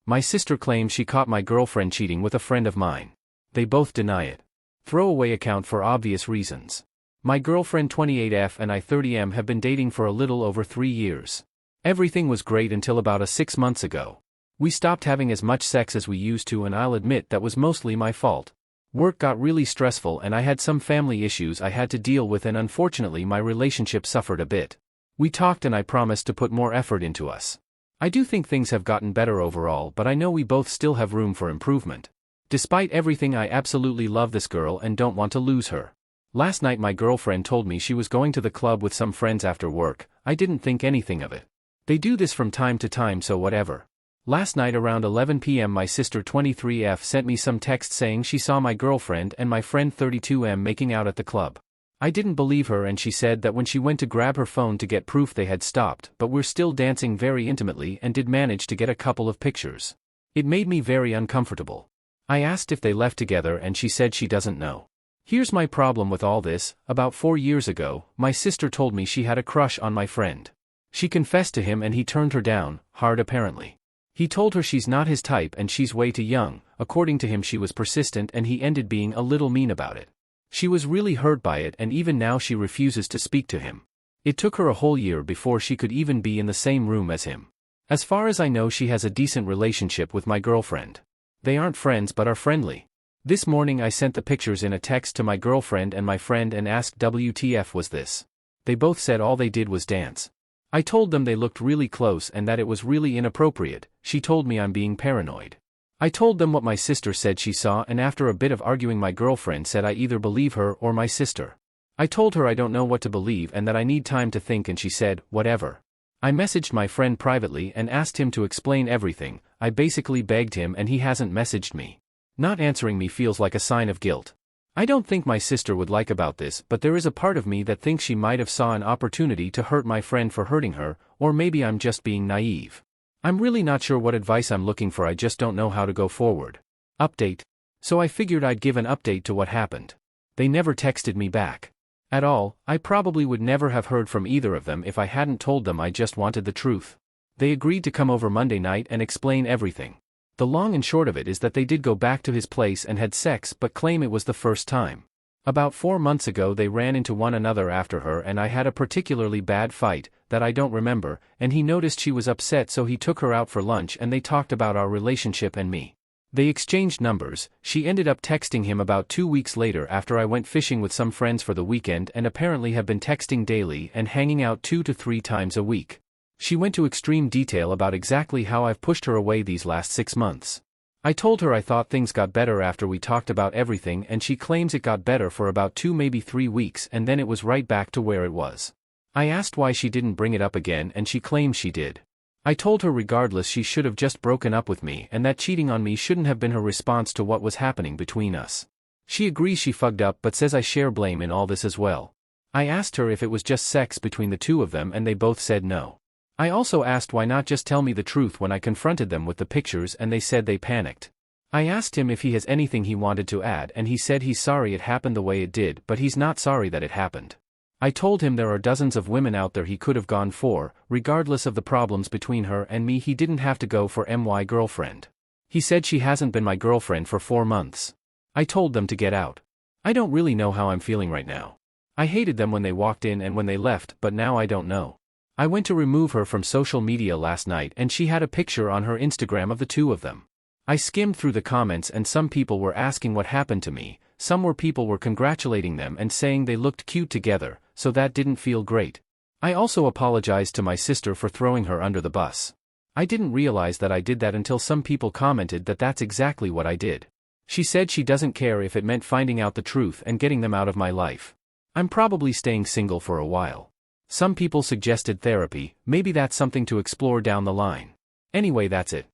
My sister claims she caught my girlfriend cheating with a friend of mine. They both deny it. Throwaway account for obvious reasons. My girlfriend 28F and I 30M have been dating for a little over 3 years. Everything was great until about 6 months ago. We stopped having as much sex as we used to, and I'll admit that was mostly my fault. Work got really stressful and I had some family issues I had to deal with, and unfortunately my relationship suffered a bit. We talked and I promised to put more effort into us. I do think things have gotten better overall, but I know we both still have room for improvement. Despite everything, I absolutely love this girl and don't want to lose her. Last night my girlfriend told me she was going to the club with some friends after work. I didn't think anything of it. They do this from time to time, so whatever. Last night around 11 p.m. my sister 23F sent me some text saying she saw my girlfriend and my friend 32M making out at the club. I didn't believe her, and she said that when she went to grab her phone to get proof they had stopped, but were still dancing very intimately and did manage to get a couple of pictures. It made me very uncomfortable. I asked if they left together and she said she doesn't know. Here's my problem with all this. About 4 years ago, my sister told me she had a crush on my friend. She confessed to him and he turned her down, hard apparently. He told her she's not his type and she's way too young. According to him she was persistent and he ended being a little mean about it. She was really hurt by it, and even now she refuses to speak to him. It took her a whole year before she could even be in the same room as him. As far as I know, she has a decent relationship with my girlfriend. They aren't friends but are friendly. This morning I sent the pictures in a text to my girlfriend and my friend and asked WTF was this. They both said all they did was dance. I told them they looked really close and that it was really inappropriate. She told me I'm being paranoid. I told them what my sister said she saw, and after a bit of arguing my girlfriend said I either believe her or my sister. I told her I don't know what to believe and that I need time to think, and she said, whatever. I messaged my friend privately and asked him to explain everything. I basically begged him and he hasn't messaged me. Not answering me feels like a sign of guilt. I don't think my sister would like about this, but there is a part of me that thinks she might have saw an opportunity to hurt my friend for hurting her, or maybe I'm just being naive. I'm really not sure what advice I'm looking for, I just don't know how to go forward. Update. So I figured I'd give an update to what happened. They never texted me back. At all. I probably would never have heard from either of them if I hadn't told them I just wanted the truth. They agreed to come over Monday night and explain everything. The long and short of it is that they did go back to his place and had sex, but claim it was the first time. About 4 months ago they ran into one another after her and I had a particularly bad fight, that I don't remember, and he noticed she was upset so he took her out for lunch and they talked about our relationship and me. They exchanged numbers. She ended up texting him about 2 weeks later after I went fishing with some friends for the weekend, and apparently have been texting daily and hanging out 2 to 3 times a week. She went to extreme detail about exactly how I've pushed her away these last 6 months. I told her I thought things got better after we talked about everything, and she claims it got better for about 2 maybe 3 weeks and then it was right back to where it was. I asked why she didn't bring it up again and she claims she did. I told her regardless she should have just broken up with me and that cheating on me shouldn't have been her response to what was happening between us. She agrees she fucked up but says I share blame in all this as well. I asked her if it was just sex between the two of them and they both said no. I also asked why not just tell me the truth when I confronted them with the pictures and they said they panicked. I asked him if he has anything he wanted to add and he said he's sorry it happened the way it did, but he's not sorry that it happened. I told him there are dozens of women out there he could have gone for, regardless of the problems between her and me. He didn't have to go for my girlfriend. He said she hasn't been my girlfriend for 4 months. I told them to get out. I don't really know how I'm feeling right now. I hated them when they walked in and when they left, but now I don't know. I went to remove her from social media last night and she had a picture on her Instagram of the two of them. I skimmed through the comments and some people were asking what happened to me, people were congratulating them and saying they looked cute together, so that didn't feel great. I also apologized to my sister for throwing her under the bus. I didn't realize that I did that until some people commented that that's exactly what I did. She said she doesn't care if it meant finding out the truth and getting them out of my life. I'm probably staying single for a while. Some people suggested therapy, maybe that's something to explore down the line. Anyway, that's it.